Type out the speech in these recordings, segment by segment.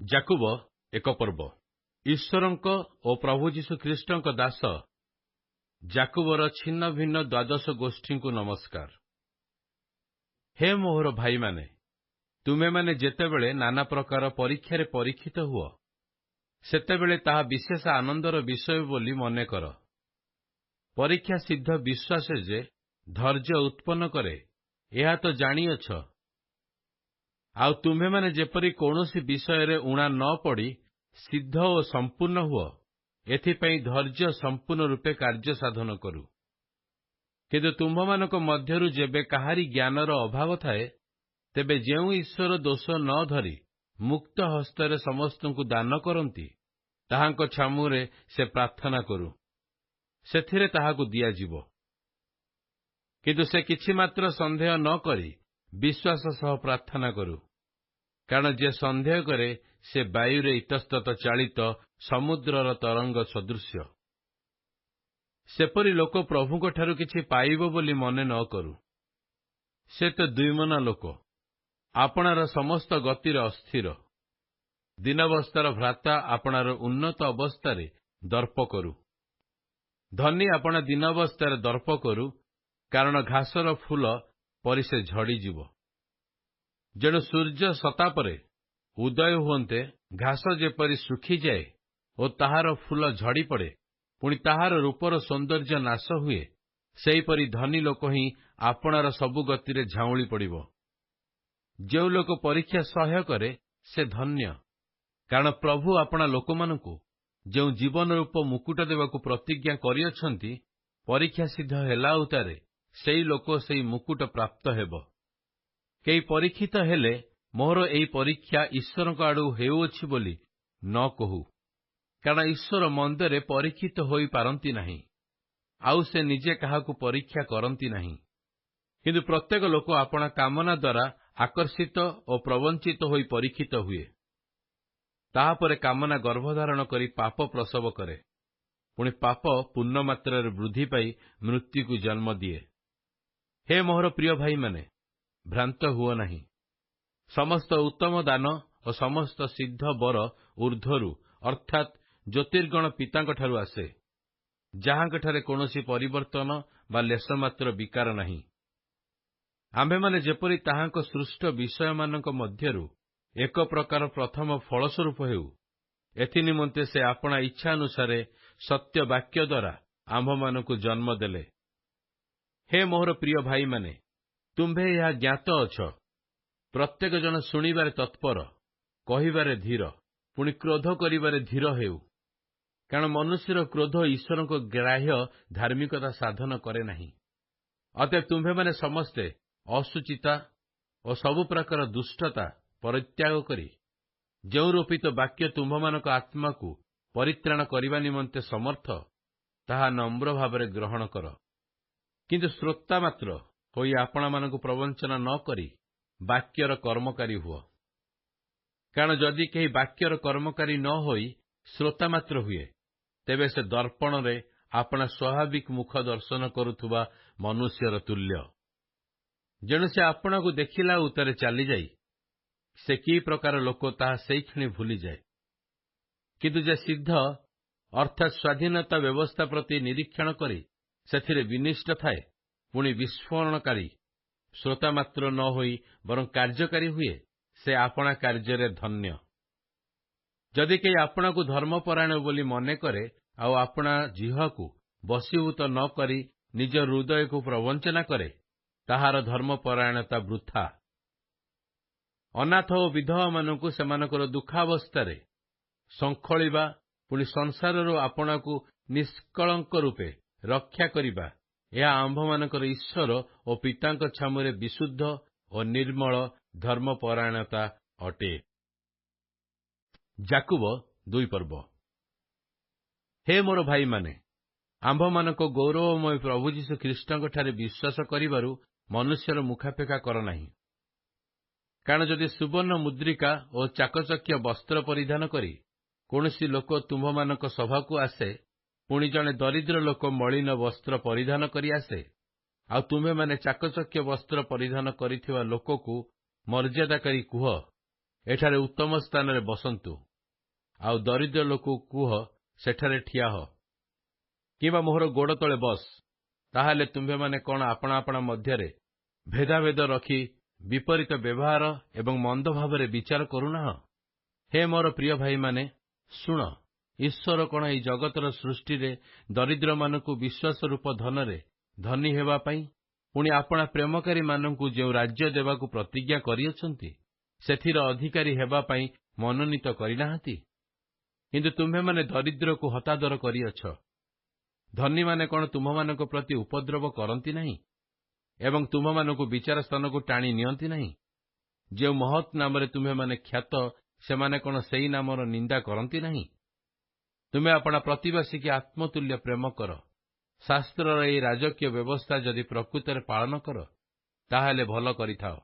ଯାକୁବ ଏକ ପର୍ବ। ଈଶ୍ୱରଙ୍କ ଓ ପ୍ରଭୁ ଯୀଶୁଖ୍ରୀଷ୍ଟଙ୍କ ଦାସ ଯାକୁବର ଛିନ୍ନ ଭିନ୍ନ ଦ୍ୱାଦଶ ଗୋଷ୍ଠୀଙ୍କୁ ନମସ୍କାର। ହେ ମୋହର ଭାଇମାନେ, ତୁମେମାନେ ଯେତେବେଳେ ନାନା ପ୍ରକାର ପରୀକ୍ଷାରେ ପରୀକ୍ଷିତ ହୁଅ, ସେତେବେଳେ ତାହା ବିଶେଷ ଆନନ୍ଦର ବିଷୟ ବୋଲି ମନେକର। ପରୀକ୍ଷା ସିଦ୍ଧ ବିଶ୍ୱାସ ଯେ ଧୈର୍ଯ୍ୟ ଉତ୍ପନ୍ନ କରେ, ଏହା ତ ଜାଣିଅଛ। ଆଉ ତୁମ୍ଭେମାନେ ଯେପରି କୌଣସି ବିଷୟରେ ଊଣା ନ ପଡ଼ି ସିଦ୍ଧ ଓ ସମ୍ପୂର୍ଣ୍ଣ ହୁଅ, ଏଥିପାଇଁ ଧୈର୍ଯ୍ୟ ସମ୍ପୂର୍ଣ୍ଣ ରୂପେ କାର୍ଯ୍ୟ ସାଧନ କରୁ। କିନ୍ତୁ ତୁମ୍ଭମାନଙ୍କ ମଧ୍ୟରୁ ଯେବେ କାହାରି ଜ୍ଞାନର ଅଭାବ ଥାଏ, ତେବେ ଯେଉଁ ଈଶ୍ୱର ଦୋଷ ନ ଧରି ମୁକ୍ତ ହସ୍ତରେ ସମସ୍ତଙ୍କୁ ଦାନ କରନ୍ତି, ତାହାଙ୍କ ଛାମୁରେ ସେ ପ୍ରାର୍ଥନା କରୁ, ସେଥିରେ ତାହାକୁ ଦିଆଯିବ। କିନ୍ତୁ ସେ କିଛି ମାତ୍ର ସନ୍ଦେହ ନ କରି ବିଶ୍ୱାସ ସହ ପ୍ରାର୍ଥନା କରୁ, କାରଣ ଯେ ସନ୍ଦେହ କରେ ସେ ବାୟୁରେ ଇତସ୍ତତ ଚାଳିତ ସମୁଦ୍ରର ତରଙ୍ଗ ସଦୃଶ୍ୟ। ସେପରି ଲୋକ ପ୍ରଭୁଙ୍କଠାରୁ କିଛି ପାଇବ ବୋଲି ମନେ ନ କରୁ। ସେ ତ ଦ୍ୱିମନା ଲୋକ, ଆପଣାର ସମସ୍ତ ଗତିରେ ଅସ୍ଥିର। ଦିନାବସ୍ଥାର ଭ୍ରାତା ଆପଣାର ଉନ୍ନତ ଅବସ୍ଥାରେ ଦର୍ପ କରୁ। ଧନୀ ଆପଣା ଦିନାବସ୍ଥାରେ ଦର୍ପ କରୁ, କାରଣ ଘାସର ଫୁଲ ପରି ସେ ଝଡ଼ିଯିବ। ଯେଣୁ ସୂର୍ଯ୍ୟ ସତାପରେ ଉଦୟ ହୁଅନ୍ତେ ଘାସ ଯେପରି ଶୁଖିଯାଏ ଓ ତାହାର ଫୁଲ ଝଡ଼ିପଡ଼େ, ପୁଣି ତାହାର ରୂପର ସୌନ୍ଦର୍ଯ୍ୟ ନାଶ ହୁଏ, ସେହିପରି ଧନୀ ଲୋକ ହିଁ ଆପଣାର ସବୁ ଗତିରେ ଝାଉଁଳି ପଡ଼ିବ। ଯେଉଁ ଲୋକ ପରୀକ୍ଷା ସହ୍ୟ କରେ ସେ ଧନ୍ୟ, କାରଣ ପ୍ରଭୁ ଆପଣା ଲୋକମାନଙ୍କୁ ଯେଉଁ ଜୀବନ ରୂପ ମୁକୁଟ ଦେବାକୁ ପ୍ରତିଜ୍ଞା କରିଅଛନ୍ତି, ପରୀକ୍ଷା ସିଦ୍ଧ ହେଲା ଉତ୍ତାରେ ସେହି ଲୋକ ସେହି ମୁକୁଟ ପ୍ରାପ୍ତ ହେବ। କେହି ପରୀକ୍ଷିତ ହେଲେ ମୋହର ଏହି ପରୀକ୍ଷା ଈଶ୍ୱରଙ୍କ ଆଡ଼ୁ ହେଉଅଛି ବୋଲି ନ କହୁ, କାରଣ ଈଶ୍ୱର ମନ୍ଦରେ ପରୀକ୍ଷିତ ହୋଇପାରନ୍ତି ନାହିଁ, ଆଉ ସେ ନିଜେ କାହାକୁ ପରୀକ୍ଷା କରନ୍ତି ନାହିଁ। କିନ୍ତୁ ପ୍ରତ୍ୟେକ ଲୋକ ଆପଣା କାମନା ଦ୍ୱାରା ଆକର୍ଷିତ ଓ ପ୍ରବଞ୍ଚିତ ହୋଇ ପରୀକ୍ଷିତ ହୁଏ। ତାହାପରେ କାମନା ଗର୍ଭଧାରଣ କରି ପାପ ପ୍ରସବ କରେ, ପୁଣି ପାପ ପୂର୍ଣ୍ଣ ମାତ୍ରାରେ ବୃଦ୍ଧି ପାଇ ମୃତ୍ୟୁକୁ ଜନ୍ମ ଦିଏ। ହେ ମୋହର ପ୍ରିୟ ଭାଇମାନେ, ଭ୍ରାନ୍ତ ହୁଅ ନାହିଁ। ସମସ୍ତ ଉତ୍ତମ ଦାନ ଓ ସମସ୍ତ ସିଦ୍ଧ ବର ଊର୍ଦ୍ଧ୍ୱରୁ ଅର୍ଥାତ୍ ଜ୍ୟୋତିର୍ଗଣ ପିତାଙ୍କଠାରୁ ଆସେ, ଯାହାଙ୍କଠାରେ କୌଣସି ପରିବର୍ତ୍ତନ ବା ଲେଶମାତ୍ର ବିକାର ନାହିଁ। ଆମ୍ଭେମାନେ ଯେପରି ତାହାଙ୍କ ସୃଷ୍ଟ ବିଷୟମାନଙ୍କ ମଧ୍ୟରୁ ଏକ ପ୍ରକାର ପ୍ରଥମ ଫଳସ୍ୱରୂପ ହେଉ, ଏଥିନିମନ୍ତେ ସେ ଆପଣା ଇଚ୍ଛା ଅନୁସାରେ ସତ୍ୟ ବାକ୍ୟ ଦ୍ୱାରା ଆମ୍ଭମାନଙ୍କୁ ଜନ୍ମ ଦେଲେ। ହେ ମୋହର ପ୍ରିୟ ଭାଇମାନେ, ତୁମ୍ଭେ ଏହା ଜ୍ଞାତ ଅଛ। ପ୍ରତ୍ୟେକ ଜଣ ଶୁଣିବାରେ ତତ୍ପର, କହିବାରେ ଧୀର, ପୁଣି କ୍ରୋଧ କରିବାରେ ଧୀର ହେଉ, କାରଣ ମନୁଷ୍ୟର କ୍ରୋଧ ଈଶ୍ୱରଙ୍କ ଗ୍ରାହ୍ୟ ଧାର୍ମିକତା ସାଧନ କରେ ନାହିଁ। ଅତଏବ ତୁମ୍ଭେମାନେ ସମସ୍ତେ ଅଶୁଚିତା ଓ ସବୁ ପ୍ରକାର ଦୁଷ୍ଟତା ପରିତ୍ୟାଗ କରି ଯେଉଁ ରୋପିତ ବାକ୍ୟ ତୁମ୍ଭମାନଙ୍କ ଆତ୍ମାକୁ ପରିତ୍ରାଣ କରିବା ନିମନ୍ତେ ସମର୍ଥ, ତାହା ନମ୍ର ଭାବରେ ଗ୍ରହଣ କର। କିନ୍ତୁ ଶ୍ରୋତା ମାତ୍ର ହୋଇ ଆପଣମାନଙ୍କୁ ପ୍ରବଞ୍ଚନା ନ କରି ବାକ୍ୟର କର୍ମକାରୀ ହୁଅ। କାରଣ ଯଦି କେହି ବାକ୍ୟର କର୍ମକାରୀ ନ ହୋଇ ଶ୍ରୋତା ମାତ୍ର ହୁଏ, ତେବେ ସେ ଦର୍ପଣରେ ଆପଣା ସ୍ୱାଭାବିକ ମୁଖ ଦର୍ଶନ କରୁଥିବା ମନୁଷ୍ୟର ତୁଲ୍ୟ। ଯେଣୁ ସେ ଆପଣଙ୍କୁ ଦେଖିଲା ଉତ୍ତାରେ ଚାଲିଯାଇ ସେ କି ପ୍ରକାର ଲୋକ ତାହା ସେଇକ୍ଷଣି ଭୁଲିଯାଏ। କିନ୍ତୁ ଯେ ସିଦ୍ଧ ଅର୍ଥାତ୍ ସ୍ୱାଧୀନତା ବ୍ୟବସ୍ଥା ପ୍ରତି ନିରୀକ୍ଷଣ କରି ସେଥିରେ ବିନିଷ୍ଟ ଥାଏ, ପୁଣି ବିସ୍ଫୋରଣକାରୀ ଶ୍ରୋତା ମାତ୍ର ନ ହୋଇ ବରଂ କାର୍ଯ୍ୟକାରୀ ହୁଏ, ସେ ଆପଣା କାର୍ଯ୍ୟରେ ଧନ୍ୟ। ଯଦି କେହି ଆପଣାକୁ ଧର୍ମପରାୟଣ ବୋଲି ମନେ କରେ ଆଉ ଆପଣା ଜିହ୍ୱାକୁ ବଶୀଭୂତ ନ କରି ନିଜ ହୃଦୟକୁ ପ୍ରବଞ୍ଚନା କରେ, ତାହାର ଧର୍ମପରାୟଣତା ବୃଥା। ଅନାଥ ଓ ବିଧବାମାନଙ୍କୁ ସେମାନଙ୍କର ଦୁଃଖାବସ୍ଥାରେ ସଂଖଳିବା, ପୁଣି ସଂସାରରୁ ଆପଣାକୁ ନିଷ୍କଳଙ୍କ ରୂପେ ରକ୍ଷା କରିବା, ଏହା ଆମ୍ଭମାନଙ୍କର ଈଶ୍ୱର ଓ ପିତାଙ୍କ ଛାମୁରେ ବିଶୁଦ୍ଧ ଓ ନିର୍ମଳ ଧର୍ମପରାୟଣତା ଅଟେ। ଯାକୁବ 2 ପର୍ବ। ହେ ମୋର ଭାଇମାନେ, ଆମ୍ଭମାନଙ୍କ ଗୌରବମୟ ପ୍ରଭୁ ଯୀଶୁଖ୍ରୀଷ୍ଟଙ୍କଠାରେ ବିଶ୍ୱାସ କରିବାରୁ ମନୁଷ୍ୟର ମୁଖାପେକ୍ଷା କର ନାହିଁ। କାରଣ ଯଦି ସୁବର୍ଣ୍ଣ ମୁଦ୍ରିକା ଓ ଚାକଚକ୍ୟ ବସ୍ତ୍ର ପରିଧାନ କରି କୌଣସି ଲୋକ ତୁମ୍ଭମାନଙ୍କ ସଭାକୁ ଆସେ, ପୁଣି ଜଣେ ଦରିଦ୍ର ଲୋକ ମଳିନ ବସ୍ତ୍ର ପରିଧାନ କରି ଆସେ, ଆଉ ତୁମ୍ଭେମାନେ ଚାକଚକ୍ୟ ବସ୍ତ୍ର ପରିଧାନ କରିଥିବା ଲୋକକୁ ମର୍ଯ୍ୟାଦା କରି କୁହ, ଏଠାରେ ଉତ୍ତମ ସ୍ଥାନରେ ବସନ୍ତୁ, ଆଉ ଦରିଦ୍ର ଲୋକକୁ କୁହ ସେଠାରେ ଠିଆ ହ, କିମ୍ବା ମୋହର ଗୋଡ଼ ତଳେ ବସ। ତାହେଲେ ତୁମ୍ଭେମାନେ କଣ ଆପଣା ଆପଣା ମଧ୍ୟରେ ଭେଦାଭେଦ ରଖି ବିପରୀତ ବ୍ୟବହାର ଏବଂ ମନ୍ଦ ଭାବରେ ବିଚାର କରୁନାହଁ? ହେ ମୋର ପ୍ରିୟ ଭାଇମାନେ, ଶୁଣ, ଈଶ୍ୱର କଣ ଏହି ଜଗତର ସୃଷ୍ଟିରେ ଦରିଦ୍ରମାନଙ୍କୁ ବିଶ୍ୱାସ ରୂପ ଧନରେ ଧନୀ ହେବା ପାଇଁ, ପୁଣି ଆପଣା ପ୍ରେମକାରୀମାନଙ୍କୁ ଯେଉଁ ରାଜ୍ୟ ଦେବାକୁ ପ୍ରତିଜ୍ଞା କରିଅଛନ୍ତି, ସେଥିର ଅଧିକାରୀ ହେବା ପାଇଁ ମନୋନୀତ କରିନାହାନ୍ତି? କିନ୍ତୁ ତୁମ୍ଭେମାନେ ଦରିଦ୍ରକୁ ହତାଦର କରିଅଛ। ଧନୀମାନେ କଣ ତୁମମାନଙ୍କ ପ୍ରତି ଉପଦ୍ରବ କରନ୍ତି ନାହିଁ ଏବଂ ତୁମମାନଙ୍କୁ ବିଚାର ସ୍ଥାନକୁ ଟାଣି ନିଅନ୍ତି ନାହିଁ? ଯେଉଁ ମହତ୍ ନାମରେ ତୁମ୍ଭେମାନେ ଖ୍ୟାତ, ସେମାନେ କଣ ସେହି ନାମର ନିନ୍ଦା କରନ୍ତି ନାହିଁ? ତୁମେ ଆପଣା ପ୍ରତିବାସୀକି ଆତ୍ମତୁଲ୍ୟ ପ୍ରେମ କର। ଶାସ୍ତ୍ରର ଏହି ରାଜକୀୟ ବ୍ୟବସ୍ଥା ଯଦି ପ୍ରକୃତରେ ପାଳନ କର, ତାହେଲେ ଭଲ କରିଥାଅ।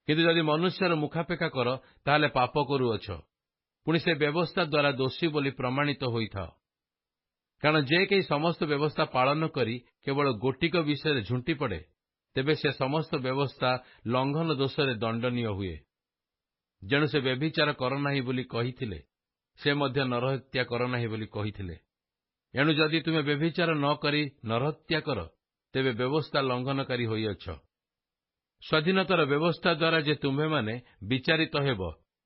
କିନ୍ତୁ ଯଦି ମନୁଷ୍ୟର ମୁଖାପେକ୍ଷା କର, ତାହେଲେ ପାପ କରୁଅଛ, ପୁଣି ସେ ବ୍ୟବସ୍ଥା ଦ୍ୱାରା ଦୋଷୀ ବୋଲି ପ୍ରମାଣିତ ହୋଇଥାଅ। କାରଣ ଯେ କେହି ସମସ୍ତ ବ୍ୟବସ୍ଥା ପାଳନ କରି କେବଳ ଗୋଟିକ ବିଷୟରେ ଝୁଣ୍ଟି ପଡ଼େ, ତେବେ ସେ ସମସ୍ତ ବ୍ୟବସ୍ଥା ଲଙ୍ଘନ ଦୋଷରେ ଦଣ୍ଡନୀୟ ହୁଏ। ଯେଣୁ ସେ ବ୍ୟଭିଚାର କର ନାହିଁ ବୋଲି କହିଥିଲେ, ସେ ମଧ୍ୟ ନରହତ୍ୟା କର ନାହିଁ ବୋଲି କହିଥିଲେ। ଏଣୁ ଯଦି ତୁମେ ବ୍ୟଭିଚାର ନ କରି ନରହତ୍ୟା କର, ତେବେ ବ୍ୟବସ୍ଥା ଲଙ୍ଘନକାରୀ ହୋଇଅଛ। ସ୍ୱାଧୀନତାର ବ୍ୟବସ୍ଥା ଦ୍ୱାରା ଯେ ତୁମ୍ଭେମାନେ ବିଚାରିତ ହେବ,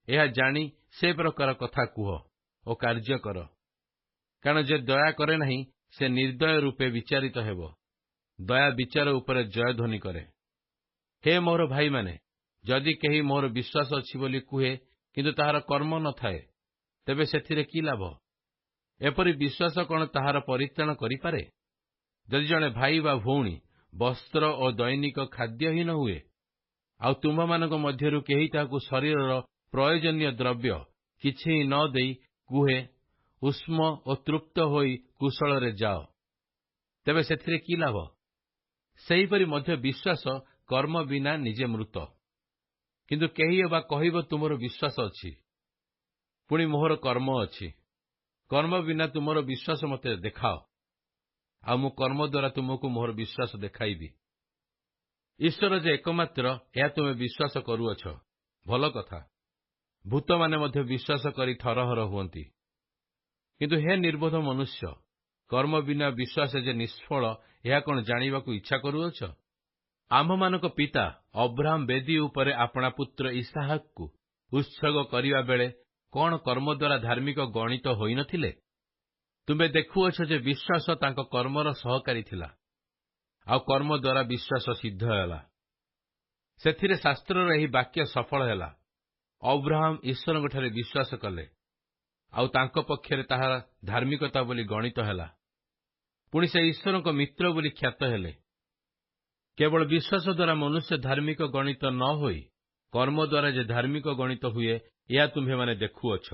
ଏହା ଜାଣି ସେ ପ୍ରକାର କଥା କୁହ ଓ କାର୍ଯ୍ୟ କର। କାରଣ ଯେ ଦୟା କରେ ନାହିଁ, ସେ ନିର୍ଦ୍ଦୟ ରୂପେ ବିଚାରିତ ହେବ। ଦୟା ବିଚାର ଉପରେ ଜୟଧ୍ୱନି କରେ। ହେ ମୋର ଭାଇମାନେ, ଯଦି କେହି ମୋର ବିଶ୍ୱାସ ଅଛି ବୋଲି କୁହେ, କିନ୍ତୁ ତାହାର କର୍ମ ନଥାଏ, ତେବେ ସେଥିରେ କି ଲାଭ? ଏପରି ବିଶ୍ୱାସ କଣ ତାହାର ପରିତ୍ରାଣ କରିପାରେ? ଯଦି ଜଣେ ଭାଇ ବା ଭଉଣୀ ବସ୍ତ୍ର ଓ ଦୈନିକ ଖାଦ୍ୟହୀନ ହୁଏ, ଆଉ ତୁମ୍ଭମାନଙ୍କ ମଧ୍ୟରୁ କେହି ତାହାକୁ ଶରୀରର ପ୍ରୟୋଜନୀୟ ଦ୍ରବ୍ୟ କିଛି ନ ଦେଇ କୁହେ, ଉଷ୍ମ ଓ ତୃପ୍ତ ହୋଇ କୁଶଳରେ ଯାଅ, ତେବେ ସେଥିରେ କି ଲାଭ? ସେହିପରି ମଧ୍ୟ ବିଶ୍ୱାସ କର୍ମ ବିନା ନିଜେ ମୃତ। କିନ୍ତୁ କେହି ଅବା କହିବ, ତୁମର ବିଶ୍ୱାସ ଅଛି, ପୁଣି ମୋହର କର୍ମ ଅଛି। କର୍ମ ବିନା ତୁମର ବିଶ୍ୱାସ ମୋତେ ଦେଖାଅ, ଆଉ ମୁଁ କର୍ମ ଦ୍ୱାରା ତୁମକୁ ମୋହର ବିଶ୍ୱାସ ଦେଖାଇବି। ଈଶ୍ୱର ଯେ ଏକମାତ୍ର, ଏହା ତୁମେ ବିଶ୍ୱାସ କରୁଅଛ, ଭଲ କଥା। ଭୂତମାନେ ମଧ୍ୟ ବିଶ୍ୱାସ କରି ଥରହର ହୁଅନ୍ତି। କିନ୍ତୁ ହେ ନିର୍ବୋଧ ମନୁଷ୍ୟ, କର୍ମ ବିନା ବିଶ୍ୱାସ ଯେ ନିଷ୍ଫଳ, ଏହା କଣ ଜାଣିବାକୁ ଇଚ୍ଛା କରୁଅଛ? ଆମ୍ଭମାନଙ୍କ ପିତା ଅବ୍ରାହମ ବେଦୀ ଉପରେ ଆପଣା ପୁତ୍ର ଇସାହାକକୁ ଉତ୍ସର୍ଗ କରିବା ବେଳେ କଣ କର୍ମ ଦ୍ୱାରା ଧାର୍ମିକ ଗଣିତ ହୋଇନଥିଲେ? ତୁମେ ଦେଖୁଅଛ ଯେ ବିଶ୍ୱାସ ତାଙ୍କ କର୍ମର ସହକାରୀ ଥିଲା, ଆଉ କର୍ମ ଦ୍ୱାରା ବିଶ୍ୱାସ ସିଦ୍ଧ ହେଲା। ସେଥିରେ ଶାସ୍ତ୍ରର ଏହି ବାକ୍ୟ ସଫଳ ହେଲା, ଅବ୍ରାହମ ଈଶ୍ୱରଙ୍କଠାରେ ବିଶ୍ୱାସ କଲେ, ଆଉ ତାଙ୍କ ପକ୍ଷରେ ତାହା ଧାର୍ମିକତା ବୋଲି ଗଣିତ ହେଲା। ପୁଣି ସେ ଈଶ୍ୱରଙ୍କ ମିତ୍ର ବୋଲି ଖ୍ୟାତ ହେଲେ। କେବଳ ବିଶ୍ୱାସ ଦ୍ୱାରା ମନୁଷ୍ୟ ଧାର୍ମିକ ଗଣିତ ନ ହୋଇ କର୍ମ ଦ୍ୱାରା ଯେ ଧାର୍ମିକ ଗଣିତ ହୁଏ, ଏହା ତୁମ୍ଭେମାନେ ଦେଖୁଅଛ।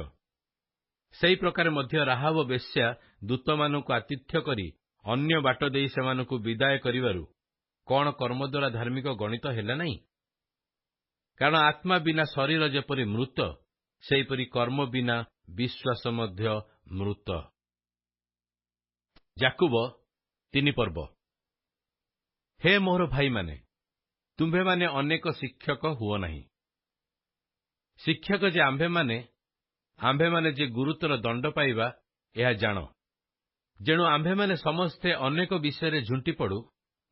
ସେହି ପ୍ରକାର ମଧ୍ୟ ରାହାବ ବେଶ୍ୟା ଦୂତମାନଙ୍କୁ ଆତିଥ୍ୟ କରି ଅନ୍ୟ ବାଟ ଦେଇ ସେମାନଙ୍କୁ ବିଦାୟ କରିବାରୁ କଣ କର୍ମ ଦ୍ୱାରା ଧାର୍ମିକ ଗଣିତ ହେଲା ନାହିଁ? କାରଣ ଆତ୍ମା ବିନା ଶରୀର ଯେପରି ମୃତ, ସେହିପରି କର୍ମ ବିନା ବିଶ୍ୱାସ ମଧ୍ୟ ମୃତ। ଯାକୁବ 3 ପର୍ବ। ହେ ମୋର ଭାଇମାନେ, ତୁମ୍ଭେମାନେ ଅନେକ ଶିକ୍ଷକ ହୁଅ ନାହିଁ। ଶିକ୍ଷକ ଯେ ଆମ୍ଭେମାନେ ଯେ ଗୁରୁତର ଦଣ୍ଡ ପାଇବା, ଏହା ଜାଣ। ଯେଣୁ ଆମ୍ଭେମାନେ ସମସ୍ତେ ଅନେକ ବିଷୟରେ ଝୁଣ୍ଟି ପଡ଼ୁ।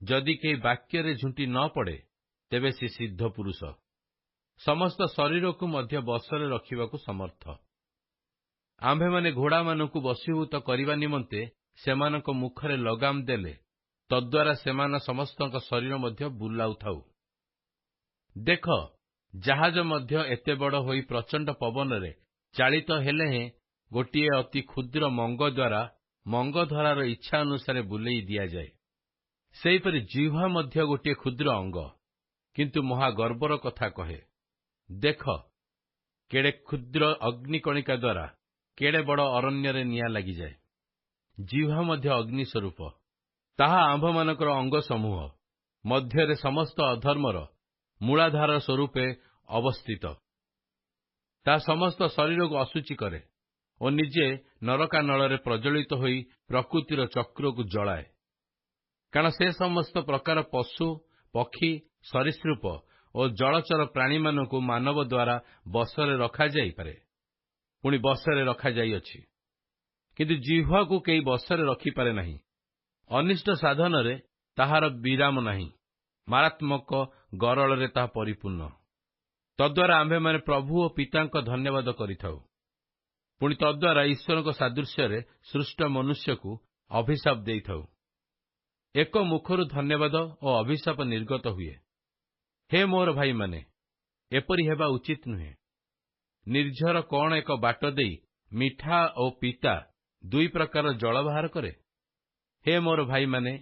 ଯଦି କେହି ବାକ୍ୟରେ ଝୁଣ୍ଟି ନ ପଡ଼େ, ତେବେ ସେ ସିଦ୍ଧ ପୁରୁଷ, ସମସ୍ତ ଶରୀରକୁ ମଧ୍ୟ ବଶରେ ରଖିବାକୁ ସମର୍ଥ। ଆମ୍ଭେମାନେ ଘୋଡ଼ାମାନଙ୍କୁ ବଶୀଭୂତ କରିବା ନିମନ୍ତେ ସେମାନଙ୍କ ମୁଖରେ ଲଗାମ ଦେଲେ, ତଦ୍ୱାରା ସେମାନେ ସମସ୍ତଙ୍କ ଶରୀର ମଧ୍ୟ ବୁଲାଉଥାଉ। ଦେଖ, ଜାହାଜ ମଧ୍ୟ ଏତେ ବଡ଼ ହୋଇ ପ୍ରଚଣ୍ଡ ପବନରେ ଚାଳିତ ହେଲେ ହେଁ ଗୋଟିଏ ଅତି କ୍ଷୁଦ୍ର ମଙ୍ଗ ଦ୍ୱାରା ମଙ୍ଗଧରାର ଇଚ୍ଛା ଅନୁସାରେ ବୁଲେଇ ଦିଆଯାଏ। ସେହିପରି ଜିହ୍ୱା ମଧ୍ୟ ଗୋଟିଏ କ୍ଷୁଦ୍ର ଅଙ୍ଗ, କିନ୍ତୁ ମହାଗର୍ବର କଥା କହେ। ଦେଖ, କେଡ଼େ କ୍ଷୁଦ୍ର ଅଗ୍ନିକଣିକା ଦ୍ୱାରା କେଡ଼େ ବଡ଼ ଅରଣ୍ୟରେ ନିଆଁ ଲାଗିଯାଏ। ଜିହ୍ୱା ମଧ୍ୟ ଅଗ୍ନି ସ୍ୱରୂପ। ତାହା ଆମ୍ଭମାନଙ୍କର ଅଙ୍ଗ ସମୂହ ମଧ୍ୟରେ ସମସ୍ତ ଅଧର୍ମର ମୂଳାଧାର ସ୍ୱରୂପେ ଅବସ୍ଥିତ। ତାହା ସମସ୍ତ ଶରୀରକୁ ଅଶୁଚି କରେ ଓ ନିଜେ ନରକାନଳରେ ପ୍ରଜ୍ୱଳିତ ହୋଇ ପ୍ରକୃତିର ଚକ୍ରକୁ ଜଳାଏ। କାରଣ ସେ ସମସ୍ତ ପ୍ରକାର ପଶୁ, ପକ୍ଷୀ, ସରୀସୃପ ଓ ଜଳଚର ପ୍ରାଣୀମାନଙ୍କୁ ମାନବ ଦ୍ୱାରା ବଶରେ ରଖାଯାଇପାରେ, ପୁଣି ବଶରେ ରଖାଯାଇଅଛି। କିନ୍ତୁ ଜିହ୍ୱାକୁ କେହି ବଶରେ ରଖିପାରେ ନାହିଁ। ଅନିଷ୍ଟ ସାଧନରେ ତାହାର ବିରାମ ନାହିଁ, ମାରାତ୍ମକ ଗରଳରେ ତାହା ପରିପୂର୍ଣ୍ଣ। ତଦ୍ୱାରା ଆମ୍ଭେମାନେ ପ୍ରଭୁ ଓ ପିତାଙ୍କ ଧନ୍ୟବାଦ କରିଥାଉ। ପୁଣି ତଦ୍ୱାରା ଈଶ୍ୱରଙ୍କ ସାଦୃଶ୍ୟରେ ସୃଷ୍ଟ ମନୁଷ୍ୟକୁ ଅଭିଶାପ ଦେଇଥାଉ। ଏକ ମୁଖରୁ ଧନ୍ୟବାଦ ଓ ଅଭିଶାପ ନିର୍ଗତ ହୁଏ। ହେ ମୋର ଭାଇମାନେ, ଏପରି ହେବା ଉଚିତ ନୁହେଁ। ନିର୍ଝର କଣ ଏକ ବାଟ ଦେଇ ମିଠା ଓ ପିତା ଦୁଇ ପ୍ରକାର ଜଳ ବାହାର କରେ? ହେ ମୋର ଭାଇମାନେ,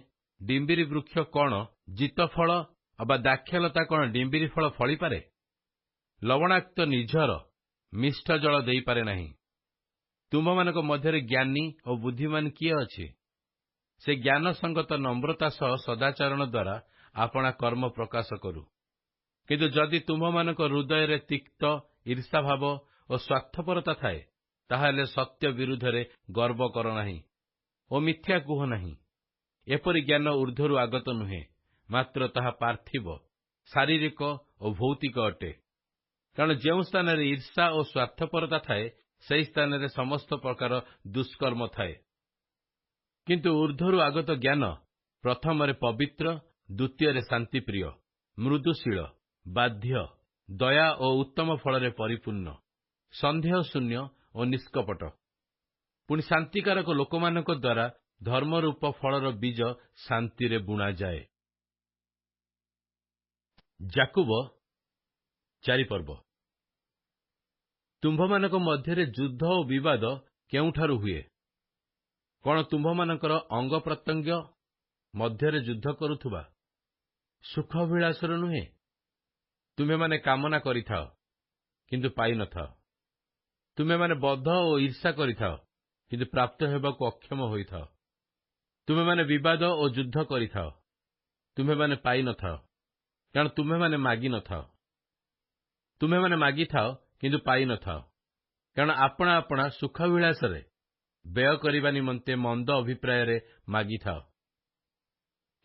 ଡିମ୍ବିରି ବୃକ୍ଷ କଣ ଜିତ ଫଳ ଅବା ଦାକ୍ଷଲତା କଣ ଡିମ୍ବିରି ଫଳ ଫଳିପାରେ? ଲବଣାକ୍ତ ନିର୍ଝର ମିଷ୍ଟ ଜଳ ଦେଇପାରେ ନାହିଁ। ତୁମ୍ଭମାନଙ୍କ ମଧ୍ୟରେ ଜ୍ଞାନୀ ଓ ବୁଦ୍ଧିମାନ କିଏ ଅଛି? ସେ ଜ୍ଞାନ ସଙ୍ଗତ ନମ୍ରତା ସହ ସଦାଚରଣ ଦ୍ୱାରା ଆପଣା କର୍ମ ପ୍ରକାଶ କରୁ। କିନ୍ତୁ ଯଦି ତୁମ୍ଭମାନଙ୍କ ହୃଦୟରେ ତିକ୍ତ ଈର୍ଷାଭାବ ଓ ସ୍ୱାର୍ଥପରତା ଥାଏ, ତାହେଲେ ସତ୍ୟ ବିରୁଦ୍ଧରେ ଗର୍ବ କର ନାହିଁ ଓ ମିଥ୍ୟା କୁହ ନାହିଁ। ଏପରି ଜ୍ଞାନ ଊର୍ଦ୍ଧ୍ୱରୁ ଆଗତ ନୁହେଁ, ମାତ୍ର ତାହା ପାର୍ଥିବ, ଶାରୀରିକ ଓ ଭୌତିକ ଅଟେ। କାରଣ ଯେଉଁ ସ୍ଥାନରେ ଈର୍ଷା ଓ ସ୍ୱାର୍ଥପରତା ଥାଏ, ସେହି ସ୍ଥାନରେ ସମସ୍ତ ପ୍ରକାର ଦୁଷ୍କର୍ମ ଥାଏ। କିନ୍ତୁ ଊର୍ଦ୍ଧ୍ୱରୁ ଆଗତ ଜ୍ଞାନ ପ୍ରଥମରେ ପବିତ୍ର, ଦ୍ୱିତୀୟରେ ଶାନ୍ତିପ୍ରିୟ, ମୃଦୁଶୀଳ, ବାଧ୍ୟ, ଦୟା ଓ ଉତ୍ତମ ଫଳରେ ପରିପୂର୍ଣ୍ଣ, ସନ୍ଦେହ ଶୂନ୍ୟ ଓ ନିଷ୍କପଟ। ପୁଣି ଶାନ୍ତିକାରକ ଲୋକମାନଙ୍କ ଦ୍ୱାରା ଧର୍ମରୂପ ଫଳର ବୀଜ ଶାନ୍ତିରେ ବୁଣାଯାଏ। ଯାକୁବ 4 ପର୍ବ। ତୁମ୍ଭମାନଙ୍କ ମଧ୍ୟରେ ଯୁଦ୍ଧ ଓ ବିବାଦ କେଉଁଠାରୁ ହୁଏ? କଣ ତୁମ୍ଭମାନଙ୍କର ଅଙ୍ଗ ପ୍ରତ୍ୟଙ୍ଗ ମଧ୍ୟରେ ଯୁଦ୍ଧ କରୁଥିବା ସୁଖାଭିଳାଷରୁ ନୁହେଁ? ତୁମେମାନେ କାମନା କରିଥାଅ, କିନ୍ତୁ ପାଇନଥାଅ। ତୁମେମାନେ ବଧ ଓ ଈର୍ଷା କରିଥାଅ, କିନ୍ତୁ ପ୍ରାପ୍ତ ହେବାକୁ ଅକ୍ଷମ ହୋଇଥାଅ। ତୁମେମାନେ ବିବାଦ ଓ ଯୁଦ୍ଧ କରିଥାଅ, ତୁମେମାନେ ପାଇନଥାଅ, କାରଣ ତୁମେମାନେ ମାଗିନଥାଅ। ତୁମେମାନେ ମାଗିଥାଅ, କିନ୍ତୁ ପାଇନଥାଅ, କାରଣ ଆପଣା ଆପଣା ସୁଖାଭିଳାଷରେ ବ୍ୟୟ କରିବା ନିମନ୍ତେ ମନ୍ଦ ଅଭିପ୍ରାୟରେ ମାଗିଥାଅ।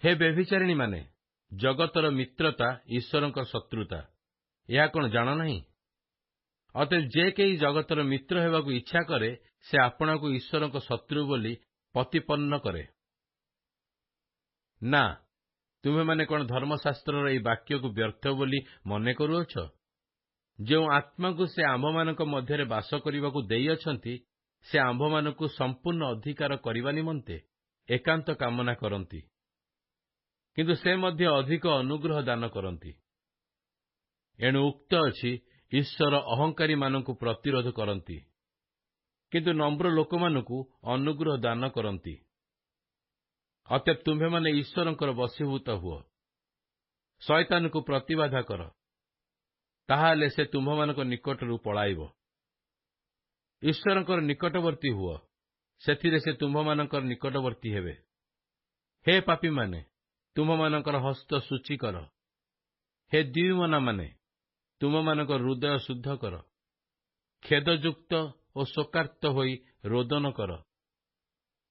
ହେ ବ୍ୟଭିଚାରିଣୀମାନେ, ଜଗତର ମିତ୍ରତା ଈଶ୍ୱରଙ୍କ ଶତ୍ରୁତା, ଏହା କଣ ଜାଣ ନାହିଁ? ଅତଏବ ଯେ କେହି ଜଗତର ମିତ୍ର ହେବାକୁ ଇଚ୍ଛା କରେ, ସେ ଆପଣାକୁ ଈଶ୍ୱରଙ୍କ ଶତ୍ରୁ ବୋଲି ପ୍ରତିପନ୍ନ କରେ। ନା, ତୁମେମାନେ କଣ ଧର୍ମଶାସ୍ତ୍ରର ଏହି ବାକ୍ୟକୁ ବ୍ୟର୍ଥ ବୋଲି ମନେ କରୁଅଛ? ଯେଉଁ ଆତ୍ମାକୁ ସେ ଆମ୍ଭମାନଙ୍କ ମଧ୍ୟରେ ବାସ କରିବାକୁ ଦେଇଅଛନ୍ତି, ସେ ଆମ୍ଭମାନଙ୍କୁ ସମ୍ପୂର୍ଣ୍ଣ ଅଧିକାର କରିବା ନିମନ୍ତେ ଏକାନ୍ତ କାମନା କରନ୍ତି। କିନ୍ତୁ ସେ ମଧ୍ୟ ଅଧିକ ଅନୁଗ୍ରହ ଦାନ କରନ୍ତି। ଏଣୁ ଉକ୍ତ ଅଛି, ଈଶ୍ୱର ଅହଙ୍କାରୀମାନଙ୍କୁ ପ୍ରତିରୋଧ କରନ୍ତି, କିନ୍ତୁ ନମ୍ର ଲୋକମାନଙ୍କୁ ଅନୁଗ୍ରହ ଦାନ କରନ୍ତି। ଅତଏବ ତୁମ୍ଭେମାନେ ଈଶ୍ୱରଙ୍କର ବଶୀଭୂତ ହୁଅ, ଶୟତାନକୁ ପ୍ରତିବାଧା କର, ତାହାହେଲେ ସେ ତୁମ୍ଭମାନଙ୍କ ନିକଟରୁ ପଳାଇବ। ଈଶ୍ୱରଙ୍କର ନିକଟବର୍ତ୍ତୀ ହୁଅ, ସେଥିରେ ସେ ତୁମ୍ଭମାନଙ୍କର ନିକଟବର୍ତ୍ତୀ ହେବେ। ହେ ପାପୀମାନେ, ତୁମ୍ଭମାନଙ୍କର ହସ୍ତ ଶୁଚି କର। ହେ ଦ୍ୱିମନାମାନେ, ତୁମମାନଙ୍କ ହୃଦୟ ଶୁଦ୍ଧ କର। ଖେଦଯୁକ୍ତ ଓ ଶୋକାର୍ତ୍ତ ହୋଇ ରୋଦନ କର।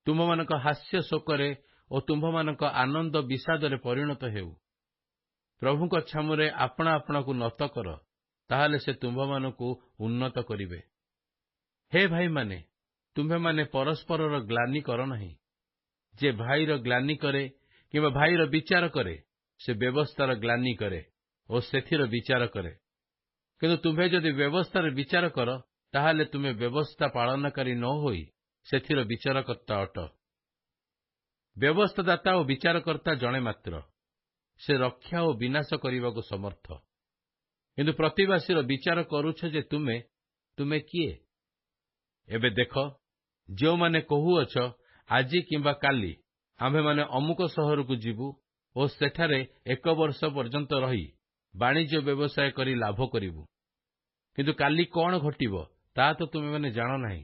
ତୁମମାନଙ୍କ ହାସ୍ୟ ଶୋକରେ ଓ ତୁମ୍ଭମାନଙ୍କ ଆନନ୍ଦ ବିଷାଦରେ ପରିଣତ ହେଉ। ପ୍ରଭୁଙ୍କ ଛାମୁରେ ଆପଣା ଆପଣାକୁ ନତ କର, ତାହେଲେ ସେ ତୁମ୍ଭମାନଙ୍କୁ ଉନ୍ନତ କରିବେ। ହେ ଭାଇମାନେ, ତୁମ୍ଭେମାନେ ପରସ୍ପରର ଗ୍ଲାନି କର ନାହିଁ। ଯେ ଭାଇର ଗ୍ଲାନି କରେ କିମ୍ବା ଭାଇର ବିଚାର କରେ, ସେ ବ୍ୟବସ୍ଥାର ଗ୍ଲାନି କରେ ଓ ସେଥିର ବିଚାର କରେ। କିନ୍ତୁ ତୁମ୍ଭେ ଯଦି ବ୍ୟବସ୍ଥାର ବିଚାର କର, ତାହେଲେ ତୁମେ ବ୍ୟବସ୍ଥା ପାଳନକାରୀ ନ ହୋଇ ସେଥିର ବିଚାରକର୍ତ୍ତା ଅଟ। ବ୍ୟବସ୍ଥାଦାତା ଓ ବିଚାରକର୍ତ୍ତା ଜଣେ ମାତ୍ର, ସେ ରକ୍ଷା ଓ ବିନାଶ କରିବାକୁ ସମର୍ଥ। କିନ୍ତୁ ପ୍ରତିବାସୀର ବିଚାର କରୁଛ ଯେ ତୁମେ କିଏ? ଏବେ ଦେଖ, ଯେଉଁମାନେ କହୁଅଛ, ଆଜି କିମ୍ବା କାଲି ଆମ୍ଭେମାନେ ଅମୁକ ସହରକୁ ଯିବୁ ଓ ସେଠାରେ 1 ବର୍ଷ ପର୍ଯ୍ୟନ୍ତ ରହି ବାଣିଜ୍ୟ ବ୍ୟବସାୟ କରି ଲାଭ କରିବୁ। କିନ୍ତୁ କାଲି କଣ ଘଟିବ, ତାହା ତ ତୁମେମାନେ ଜାଣ ନାହିଁ।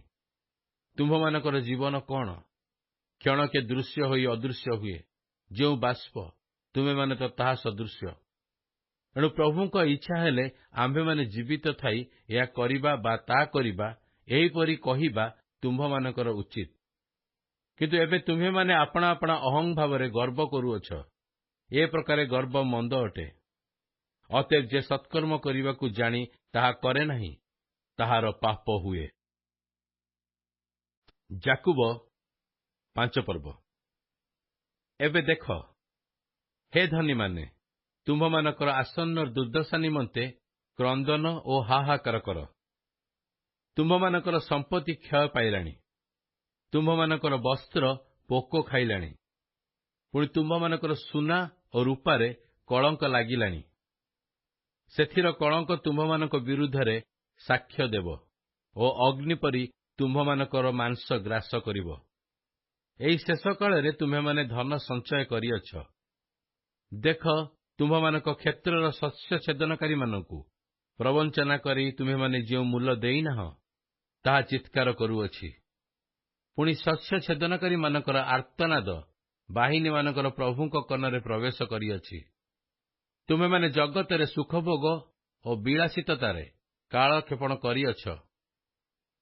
ତୁମ୍ଭମାନଙ୍କର ଜୀବନ କଣ? କ୍ଷଣକେ ଦୃଶ୍ୟ ହୋଇ ଅଦୃଶ୍ୟ ହୁଏ। ଯେଉଁ ବାଷ୍ପ, ତୁମେମାନେ ତ ତାହା ସଦୃଶ୍ୟ। ଏଣୁ ପ୍ରଭୁଙ୍କ ଇଚ୍ଛା ହେଲେ ଆମ୍ଭେମାନେ ଜୀବିତ ଥାଇ ଏହା କରିବା ବା ତା କରିବା, ଏହିପରି କହିବା ତୁମ୍ଭମାନଙ୍କର ଉଚିତ। କିନ୍ତୁ ଏବେ ତୁମ୍ଭେମାନେ ଆପଣା ଆପଣା ଅହଂ ଭାବରେ ଗର୍ବ କରୁଅଛ। ଏ ପ୍ରକାରେ ଗର୍ବ ମନ୍ଦ ଅଟେ। ଅତଏବ ଯେ ସତ୍କର୍ମ କରିବାକୁ ଜାଣି ତାହା କରେ ନାହିଁ, ତାହାର ପାପ ହୁଏ। ଯାକୁବ 5 ପର୍ବ। ଏବେ ଦେଖ, ହେ ଧନୀମାନେ, ତୁମ୍ଭମାନଙ୍କର ଆସନ୍ନ ଦୁର୍ଦ୍ଦଶା ନିମନ୍ତେ କ୍ରନ୍ଦନ ଓ ହାହାକାର କର। ତୁମ୍ଭମାନଙ୍କର ସମ୍ପତ୍ତି କ୍ଷୟ ପାଇଲାଣି, ତୁମ୍ଭମାନଙ୍କର ବସ୍ତ୍ର ପୋକ ଖାଇଲାଣି। ପୁଣି ତୁମ୍ଭମାନଙ୍କର ସୁନା ଓ ରୂପାରେ କଳଙ୍କ ଲାଗିଲାଣି। ସେଥିର କଳଙ୍କ ତୁମ୍ଭମାନଙ୍କ ବିରୁଦ୍ଧରେ ସାକ୍ଷ୍ୟ ଦେବ ଓ ଅଗ୍ନି ପରି ତୁମ୍ଭମାନଙ୍କର ମାଂସ ଗ୍ରାସ କରିବ। ଏହି ଶେଷ କାଳରେ ତୁମ୍ଭେମାନେ ଧନ ସଞ୍ଚୟ କରିଅଛ। ଦେଖ, ତୁମ୍ଭମାନଙ୍କ କ୍ଷେତ୍ରର ଶସ୍ୟ ଛେଦନକାରୀମାନଙ୍କୁ ପ୍ରବଞ୍ଚନା କରି ତୁମ୍ଭେମାନେ ଯେଉଁ ମୂଲ ଦେଇନାହ, ତାହା ଚିତ୍କାର କରୁଅଛି। ପୁଣି ଶସ୍ୟ ଛେଦନକାରୀମାନଙ୍କର ଆର୍ତ୍ତନାଦ ବାହିନୀମାନଙ୍କର ପ୍ରଭୁଙ୍କ କର୍ଣ୍ଣରେ ପ୍ରବେଶ କରିଅଛି। ତୁମ୍ଭେମାନେ ଜଗତରେ ସୁଖଭୋଗ ଓ ବିଳାସିତତାରେ କାଳକ୍ଷେପଣ କରିଅଛ।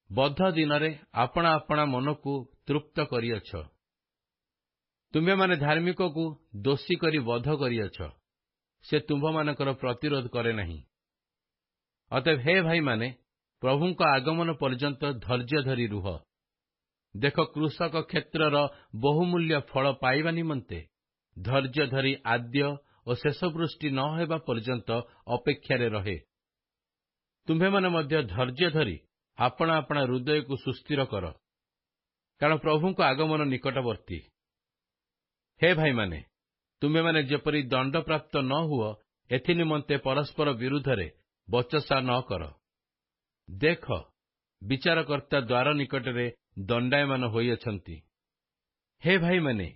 ବଦ୍ଧ ଦିନରେ ଆପଣା ଆପଣା ମନକୁ ତୃପ୍ତ କରିଅଛ। ତୁମ୍ଭେମାନେ ଧାର୍ମିକକୁ ଦୋଷୀ କରି ବଧ କରିଅଛ। ସେ ତୁମ୍ଭମାନଙ୍କର ପ୍ରତିରୋଧ କରେ ନାହିଁ। ଅତଏବ ହେ ଭାଇମାନେ, ପ୍ରଭୁଙ୍କ ଆଗମନ ପର୍ଯ୍ୟନ୍ତ ଧୈର୍ଯ୍ୟ ଧରି ରୁହ। ଦେଖ, କୃଷକ କ୍ଷେତ୍ରର ବହୁମୂଲ୍ୟ ଫଳ ପାଇବା ନିମନ୍ତେ ଧୈର୍ଯ୍ୟ ଧରି ଆଦ୍ୟ ଓ ଶେଷ ବୃଷ୍ଟି ନ ହେବା ପର୍ଯ୍ୟନ୍ତ ଅପେକ୍ଷାରେ ରହେ। ତୁମ୍ଭେମାନେ ମଧ୍ୟ ଧୈର୍ଯ୍ୟ ଧରି ଆପଣା ଆପଣା ହୃଦୟକୁ ସୁସ୍ଥିର କର, କାରଣ ପ୍ରଭୁଙ୍କ ଆଗମନ ନିକଟବର୍ତ୍ତୀ। ହେ ଭାଇମାନେ, ତୁମ୍ଭେମାନେ ଯେପରି ଦଣ୍ଡପ୍ରାପ୍ତ ନ ହୁଅ, ଏଥିନିମନ୍ତେ ପରସ୍ପର ବିରୁଦ୍ଧରେ ବଚସା ନ କର। ଦେଖ, ବିଚାରକର୍ତ୍ତା ଦ୍ୱାର ନିକଟରେ ଦଣ୍ଡାୟମାନ ହୋଇଅଛନ୍ତି। ହେ ଭାଇମାନେ,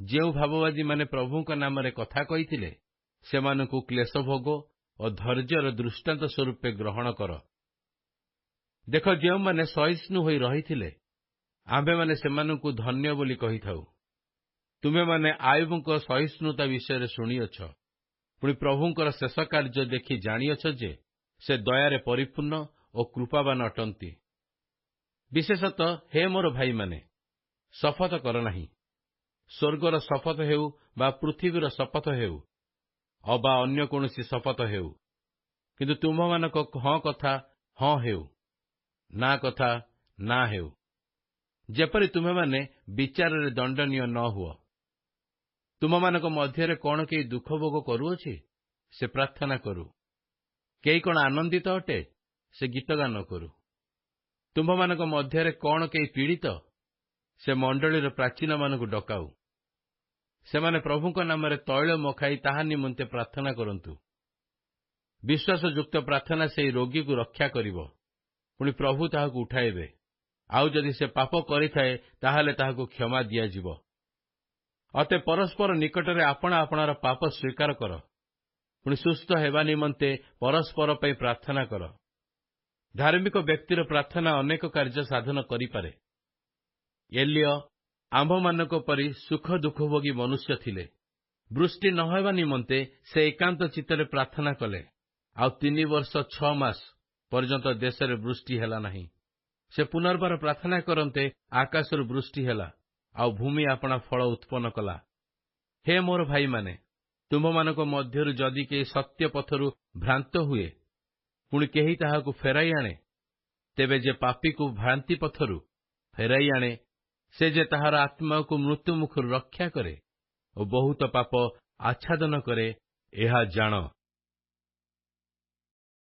ଯେଉଁ ଭାବବାଦୀମାନେ ପ୍ରଭୁଙ୍କ ନାମରେ କଥା କହିଥିଲେ, ସେମାନଙ୍କୁ କ୍ଲେଶ ଭୋଗ ଓ ଧୈର୍ଯ୍ୟର ଦୃଷ୍ଟାନ୍ତ ସ୍ୱରୂପେ ଗ୍ରହଣ କର। ଦେଖ, ଯେଉଁମାନେ ସହିଷ୍ଣୁ ହୋଇ ରହିଥିଲେ, ଆମ୍ଭେମାନେ ସେମାନଙ୍କୁ ଧନ୍ୟ ବୋଲି କହିଥାଉ। ତୁମେମାନେ ଆୟୁବଙ୍କ ସହିଷ୍ଣୁତା ବିଷୟରେ ଶୁଣିଅଛ। ପୁଣି ପ୍ରଭୁଙ୍କର ଶେଷ କାର୍ଯ୍ୟ ଦେଖି ଜାଣିଅଛ ଯେ ସେ ଦୟାରେ ପରିପୂର୍ଣ୍ଣ ଓ କୃପାବାନ ଅଟନ୍ତି। ବିଶେଷତଃ ହେ ମୋର ଭାଇମାନେ, ଶପଥ କର ନାହିଁ। ସ୍ୱର୍ଗର ଶପଥ ହେଉ ବା ପୃଥିବୀର ଶପଥ ହେଉ ଅବା ଅନ୍ୟ କୌଣସି ଶପଥ ହେଉ, କିନ୍ତୁ ତୁମ୍ଭମାନଙ୍କ ହଁ କଥା ହଁ ହେଉ, ନା କଥା ନା ହେଉ, ଯେପରି ତୁମେମାନେ ବିଚାରରେ ଦଣ୍ଡନୀୟ ନ ହୁଅ। ତୁମମାନଙ୍କ ମଧ୍ୟରେ କଣ କେହି ଦୁଃଖ ଭୋଗ କରୁଅଛି, ସେ ପ୍ରାର୍ଥନା କରୁ। କେହି କଣ ଆନନ୍ଦିତ ଅଟେ, ସେ ଗୀତଗାନ କରୁ। ତୁମ୍ଭମାନଙ୍କ ମଧ୍ୟରେ କଣ କେହି ପୀଡ଼ିତ, ସେ ମଣ୍ଡଳୀର ପ୍ରାଚୀନମାନଙ୍କୁ ଡକାଉ। ସେମାନେ ପ୍ରଭୁଙ୍କ ନାମରେ ତୈଳ ମଖାଇ ତାହା ନିମନ୍ତେ ପ୍ରାର୍ଥନା କରନ୍ତୁ। ବିଶ୍ୱାସଯୁକ୍ତ ପ୍ରାର୍ଥନା ସେହି ରୋଗୀକୁ ରକ୍ଷା କରିବ, ପୁଣି ପ୍ରଭୁ ତାହାକୁ ଉଠାଇବେ। ଆଉ ଯଦି ସେ ପାପ କରିଥାଏ, ତାହେଲେ ତାହାକୁ କ୍ଷମା ଦିଆଯିବ। ଅତଏବ ପରସ୍ପର ନିକଟରେ ଆପଣା ଆପଣାର ପାପ ସ୍ୱୀକାର କର, ପୁଣି ସୁସ୍ଥ ହେବା ନିମନ୍ତେ ପରସ୍ପର ପାଇଁ ପ୍ରାର୍ଥନା କର। ଧାର୍ମିକ ବ୍ୟକ୍ତିର ପ୍ରାର୍ଥନା ଅନେକ କାର୍ଯ୍ୟ ସାଧନ କରିପାରେ। ଏଲିୟ ଆମ୍ଭମାନଙ୍କ ପରି ସୁଖ ଦୁଃଖଭୋଗୀ ମନୁଷ୍ୟ ଥିଲେ। ବୃଷ୍ଟି ନ ହେବା ନିମନ୍ତେ ସେ ଏକାନ୍ତ ଚିତ୍ତରେ ପ୍ରାର୍ଥନା କଲେ। ଆଉ 3 ବର୍ଷ 6 ମାସ ପର୍ଯ୍ୟନ୍ତ ଦେଶରେ ବୃଷ୍ଟି ହେଲା ନାହିଁ। ସେ ପୁନର୍ବାର ପ୍ରାର୍ଥନା କରନ୍ତେ ଆକାଶରୁ ବୃଷ୍ଟି ହେଲା, ଆଉ ଭୂମି ଆପଣା ଫଳ ଉତ୍ପନ୍ନ କଲା। ହେ ମୋର ଭାଇମାନେ, ତୁମ୍ଭମାନଙ୍କ ମଧ୍ୟରୁ ଯଦି କେହି ସତ୍ୟ ପଥରୁ ଭ୍ରାନ୍ତ ହୁଏ, ପୁଣି କେହି ତାହାକୁ ଫେରାଇ ଆଣେ, ତେବେ ଯେ ପାପୀକୁ ଭ୍ରାନ୍ତି ପଥରୁ ଫେରାଇ ଆଣେ, ସେ ଯେ ତାହାର ଆତ୍ମାକୁ ମୃତ୍ୟୁ ମୁଖରୁ ରକ୍ଷା କରେ ଓ ବହୁତ ପାପ ଆଚ୍ଛାଦନ କରେ, ଏହା ଜାଣ।